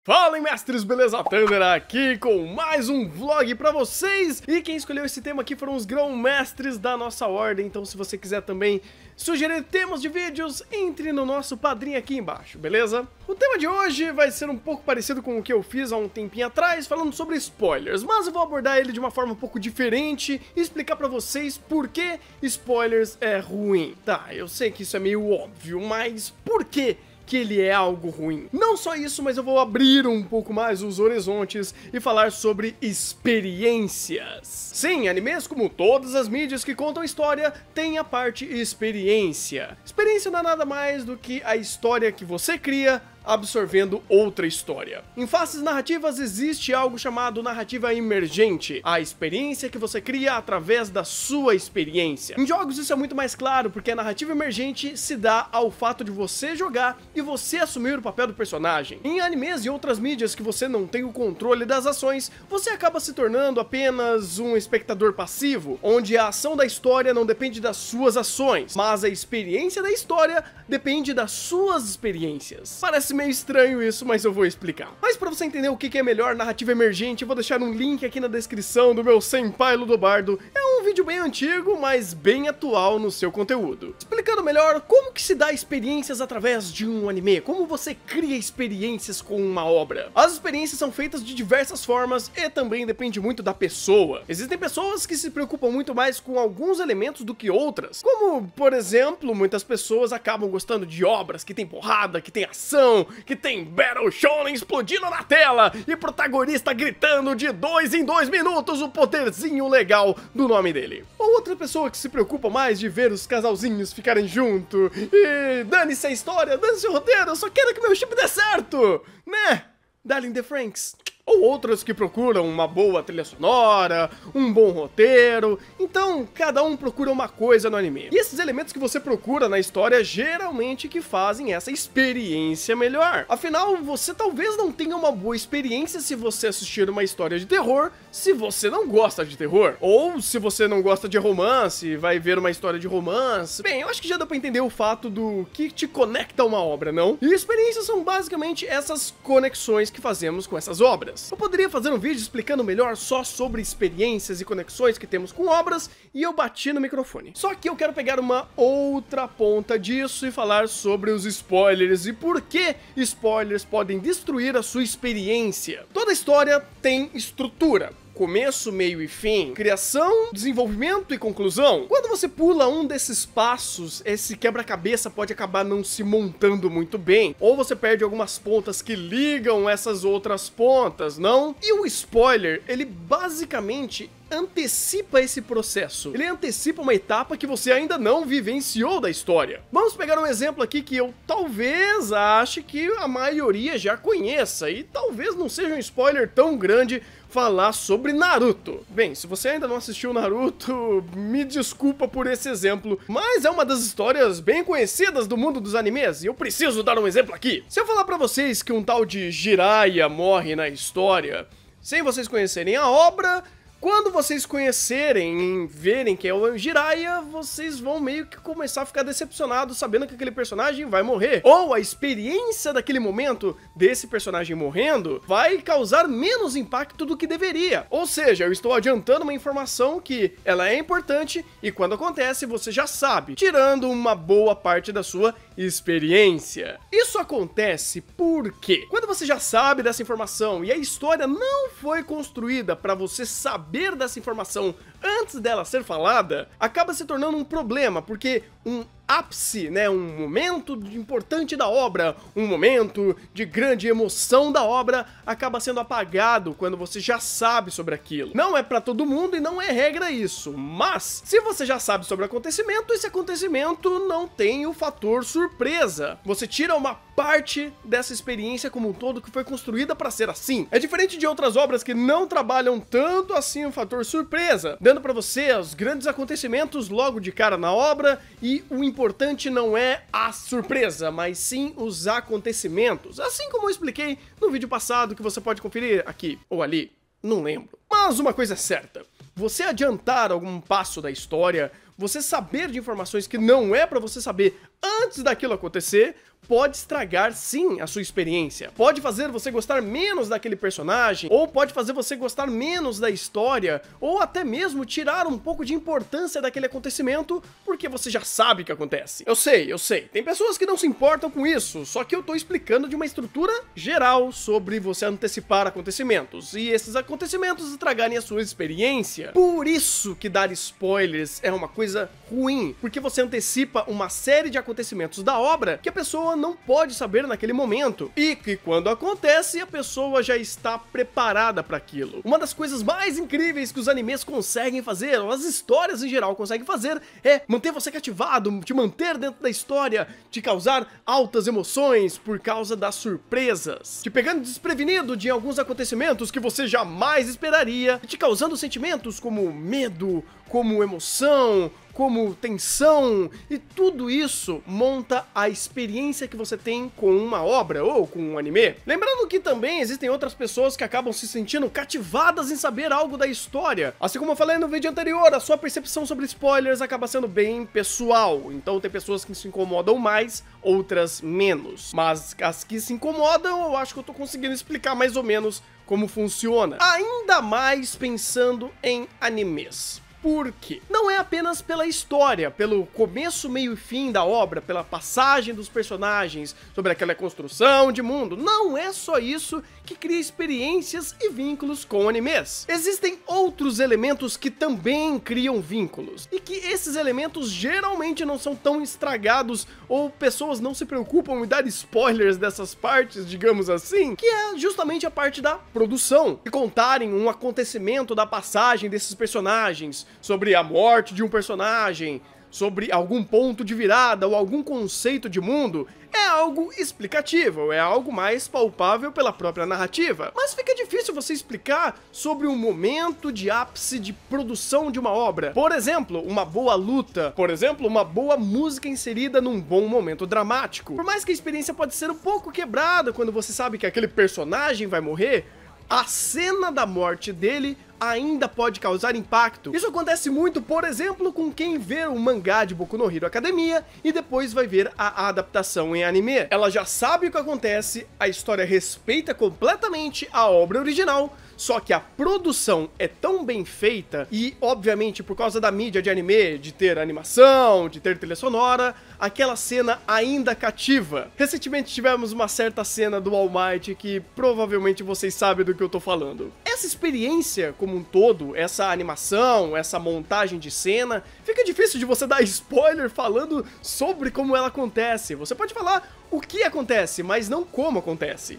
Fala, mestres, beleza? Thunder aqui com mais um vlog pra vocês. E quem escolheu esse tema aqui foram os grão-mestres da nossa ordem. Então se você quiser também sugerir temas de vídeos, entre no nosso padrinho aqui embaixo, beleza? O tema de hoje vai ser um pouco parecido com o que eu fiz há um tempinho atrás, falando sobre spoilers. Mas eu vou abordar ele de uma forma um pouco diferente e explicar pra vocês por que spoilers é ruim. Tá, eu sei que isso é meio óbvio, mas por quê que ele é algo ruim? Não só isso, mas eu vou abrir um pouco mais os horizontes e falar sobre experiências. Sim, animes, como todas as mídias que contam história, tem a parte experiência. Experiência não é nada mais do que a história que você cria absorvendo outra história. Em faces narrativas existe algo chamado narrativa emergente, a experiência que você cria através da sua experiência. Em jogos isso é muito mais claro, porque a narrativa emergente se dá ao fato de você jogar e você assumir o papel do personagem. Em animes e outras mídias que você não tem o controle das ações, você acaba se tornando apenas um espectador passivo, onde a ação da história não depende das suas ações, mas a experiência da história depende das suas experiências. Parece meio estranho isso, mas eu vou explicar. Mas pra você entender o que é melhor narrativa emergente, eu vou deixar um link aqui na descrição do meu Senpai Ludobardo. É um vídeo bem antigo, mas bem atual no seu conteúdo. Explicando melhor como que se dá experiências através de um anime, como você cria experiências com uma obra. As experiências são feitas de diversas formas e também depende muito da pessoa. Existem pessoas que se preocupam muito mais com alguns elementos do que outras, como, por exemplo, muitas pessoas acabam gostando de obras que tem porrada, que tem ação, que tem Battle Shonen explodindo na tela e protagonista gritando de 2 em 2 minutos o poderzinho legal do nome dele. Ou outra pessoa que se preocupa mais de ver os casalzinhos ficarem junto e dane-se a história, dane-se o roteiro, eu só quero que meu chip dê certo, né? Darling the Franks. Ou outras que procuram uma boa trilha sonora, um bom roteiro. Então, cada um procura uma coisa no anime. E esses elementos que você procura na história geralmente que fazem essa experiência melhor. Afinal, você talvez não tenha uma boa experiência se você assistir uma história de terror, se você não gosta de terror. Ou se você não gosta de romance, vai ver uma história de romance. Bem, eu acho que já dá pra entender o fato do que te conecta a uma obra, não? E experiências são basicamente essas conexões que fazemos com essas obras. Eu poderia fazer um vídeo explicando melhor só sobre experiências e conexões que temos com obras, e eu bati no microfone. Só que eu quero pegar uma outra ponta disso e falar sobre os spoilers e por que spoilers podem destruir a sua experiência. Toda história tem estrutura. Começo, meio e fim, criação, desenvolvimento e conclusão. Quando você pula um desses passos, esse quebra-cabeça pode acabar não se montando muito bem, ou você perde algumas pontas que ligam essas outras pontas, não? E o spoiler, ele basicamente antecipa esse processo. Ele antecipa uma etapa que você ainda não vivenciou da história. Vamos pegar um exemplo aqui que eu talvez ache que a maioria já conheça, e talvez não seja um spoiler tão grande falar sobre Naruto. Bem, se você ainda não assistiu Naruto, me desculpa por esse exemplo, mas é uma das histórias bem conhecidas do mundo dos animes, e eu preciso dar um exemplo aqui. Se eu falar pra vocês que um tal de Jiraiya morre na história, sem vocês conhecerem a obra, quando vocês conhecerem e verem que é o Jiraiya, vocês vão meio que começar a ficar decepcionados sabendo que aquele personagem vai morrer. Ou a experiência daquele momento desse personagem morrendo vai causar menos impacto do que deveria. Ou seja, eu estou adiantando uma informação que ela é importante e quando acontece você já sabe, tirando uma boa parte da sua experiência. Isso acontece porque quando você já sabe dessa informação e a história não foi construída para você saber dessa informação antes dela ser falada, acaba se tornando um problema, porque um ápice, né, um momento importante da obra, um momento de grande emoção da obra, acaba sendo apagado quando você já sabe sobre aquilo. Não é pra todo mundo e não é regra isso, mas se você já sabe sobre o acontecimento, esse acontecimento não tem o fator surpresa. Você tira uma parte dessa experiência como um todo que foi construída pra ser assim. É diferente de outras obras que não trabalham tanto assim o fator surpresa, dando pra você os grandes acontecimentos logo de cara na obra, e o importante não é a surpresa, mas sim os acontecimentos, assim como eu expliquei no vídeo passado que você pode conferir aqui ou ali, não lembro. Mas uma coisa é certa, você adiantar algum passo da história, você saber de informações que não é pra você saber antes daquilo acontecer, pode estragar sim a sua experiência. Pode fazer você gostar menos daquele personagem, ou pode fazer você gostar menos da história, ou até mesmo tirar um pouco de importância daquele acontecimento, porque você já sabe o que acontece. Eu sei, tem pessoas que não se importam com isso, só que eu tô explicando de uma estrutura geral sobre você antecipar acontecimentos, e esses acontecimentos estragarem a sua experiência. Por isso que dar spoilers é uma coisa ruim, porque você antecipa uma série de acontecimentos da obra que a pessoa não pode saber naquele momento, e que quando acontece, a pessoa já está preparada para aquilo. Uma das coisas mais incríveis que os animes conseguem fazer, ou as histórias em geral conseguem fazer, é manter você cativado, te manter dentro da história, te causar altas emoções por causa das surpresas, te pegando desprevenido de alguns acontecimentos que você jamais esperaria, e te causando sentimentos como medo, como emoção, como tensão, e tudo isso monta a experiência que você tem com uma obra ou com um anime. Lembrando que também existem outras pessoas que acabam se sentindo cativadas em saber algo da história. Assim como eu falei no vídeo anterior, a sua percepção sobre spoilers acaba sendo bem pessoal, então tem pessoas que se incomodam mais, outras menos. Mas as que se incomodam, eu acho que eu tô conseguindo explicar mais ou menos como funciona. Ainda mais pensando em animes. Por quê? Não é apenas pela história, pelo começo, meio e fim da obra, pela passagem dos personagens, sobre aquela construção de mundo. Não é só isso que cria experiências e vínculos com animes. Existem outros elementos que também criam vínculos, e que esses elementos geralmente não são tão estragados, ou pessoas não se preocupam em dar spoilers dessas partes, digamos assim, que é justamente a parte da produção. E contarem um acontecimento da passagem desses personagens, sobre a morte de um personagem, sobre algum ponto de virada ou algum conceito de mundo, é algo explicativo, é algo mais palpável pela própria narrativa. Mas fica difícil você explicar sobre um momento de ápice de produção de uma obra. Por exemplo, uma boa luta. Por exemplo, uma boa música inserida num bom momento dramático. Por mais que a experiência pode ser um pouco quebrada quando você sabe que aquele personagem vai morrer, a cena da morte dele ainda pode causar impacto. Isso acontece muito, por exemplo, com quem vê o mangá de Boku no Hero Academia e depois vai ver a adaptação em anime. Ela já sabe o que acontece, a história respeita completamente a obra original, só que a produção é tão bem feita e, obviamente, por causa da mídia de anime, de ter animação, de ter trilha sonora, aquela cena ainda cativa. Recentemente tivemos uma certa cena do All Might que provavelmente vocês sabem do que eu tô falando. Essa experiência como um todo, essa animação, essa montagem de cena, fica difícil de você dar spoiler falando sobre como ela acontece. Você pode falar o que acontece, mas não como acontece.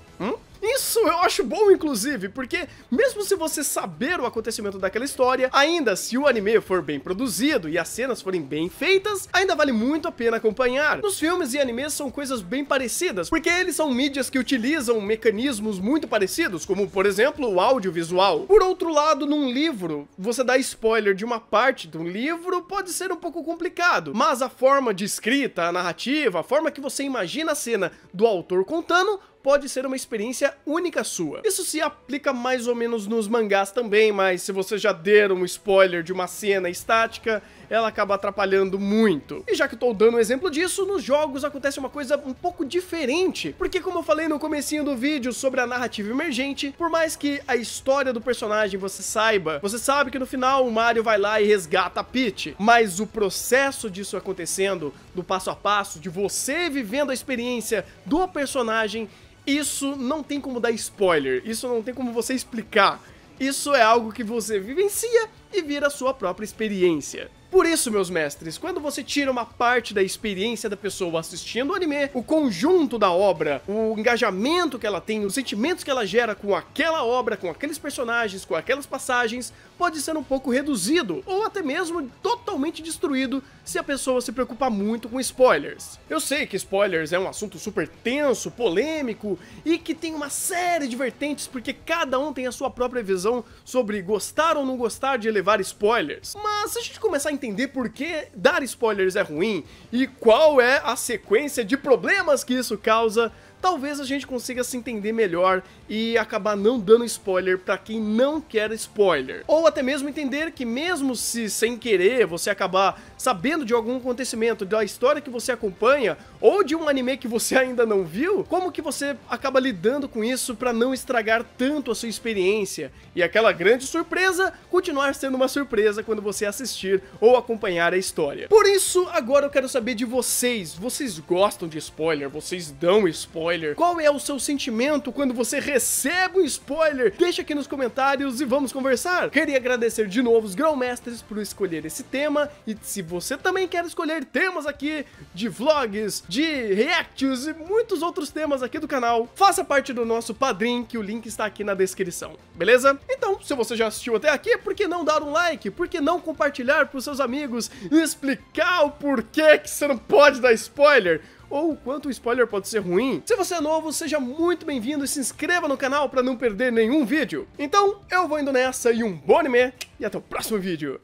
Isso eu acho bom, inclusive, porque mesmo se você saber o acontecimento daquela história, ainda se o anime for bem produzido e as cenas forem bem feitas, ainda vale muito a pena acompanhar. Os filmes e animes são coisas bem parecidas, porque eles são mídias que utilizam mecanismos muito parecidos, como, por exemplo, o audiovisual. Por outro lado, num livro, você dar spoiler de uma parte do livro pode ser um pouco complicado, mas a forma de escrita, a narrativa, a forma que você imagina a cena do autor contando, pode ser uma experiência única sua. Isso se aplica mais ou menos nos mangás também, mas se você já der um spoiler de uma cena estática, ela acaba atrapalhando muito. E já que eu tô dando um exemplo disso, nos jogos acontece uma coisa um pouco diferente, porque como eu falei no comecinho do vídeo sobre a narrativa emergente, por mais que a história do personagem você saiba, você sabe que no final o Mario vai lá e resgata a Peach, mas o processo disso acontecendo, do passo a passo, de você vivendo a experiência do personagem, isso não tem como dar spoiler, isso não tem como você explicar. Isso é algo que você vivencia e vira a sua própria experiência. Por isso, meus mestres, quando você tira uma parte da experiência da pessoa assistindo o anime, o conjunto da obra, o engajamento que ela tem, os sentimentos que ela gera com aquela obra, com aqueles personagens, com aquelas passagens, pode ser um pouco reduzido, ou até mesmo totalmente destruído, se a pessoa se preocupar muito com spoilers. Eu sei que spoilers é um assunto super tenso, polêmico, e que tem uma série de vertentes, porque cada um tem a sua própria visão sobre gostar ou não gostar de levar spoilers. Mas se a gente começar a entender por que dar spoilers é ruim e qual é a sequência de problemas que isso causa, talvez a gente consiga se entender melhor e acabar não dando spoiler pra quem não quer spoiler. Ou até mesmo entender que mesmo se sem querer você acabar sabendo de algum acontecimento da história que você acompanha, ou de um anime que você ainda não viu, como que você acaba lidando com isso pra não estragar tanto a sua experiência e aquela grande surpresa continuar sendo uma surpresa quando você assistir ou acompanhar a história. Por isso, agora eu quero saber de vocês. Vocês gostam de spoiler? Vocês dão spoiler? Qual é o seu sentimento quando você recebe um spoiler? Deixa aqui nos comentários e vamos conversar. Queria agradecer de novo os Grão-Mestres por escolher esse tema, e se você também quer escolher temas aqui de vlogs, de reacts e muitos outros temas aqui do canal, faça parte do nosso Padrim, que o link está aqui na descrição, beleza? Então, se você já assistiu até aqui, por que não dar um like? Por que não compartilhar para os seus amigos e explicar o porquê que você não pode dar spoiler? Ou o quanto o spoiler pode ser ruim? Se você é novo, seja muito bem-vindo e se inscreva no canal para não perder nenhum vídeo. Então, eu vou indo nessa e um bom anime, e até o próximo vídeo.